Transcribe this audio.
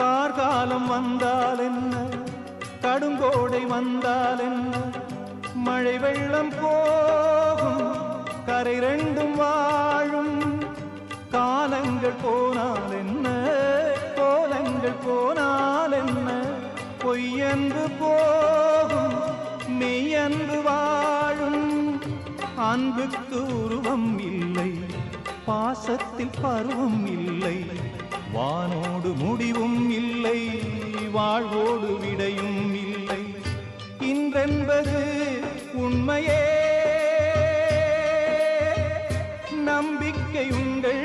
கார்காலம் வந்தால் என்ன, கடுங்கோடை வந்தால் என்ன, மழை வெள்ளம் போகும் கரை ரெண்டும் வாழும். காலங்கள் போனால் என்ன, கோலங்கள் போனால் என்ன, பொய்யன்று போகும் மெய்யன்று வாழும். அன்புக்கு உருவம் இல்லை, பாசத்தில் பருவம் இல்லை, வானோடு முடிவும் இல்லை, வாழ்வோடு விடையும் இல்லை. இன்றென்பது உண்மையே, நம்பிக்கை உங்கள்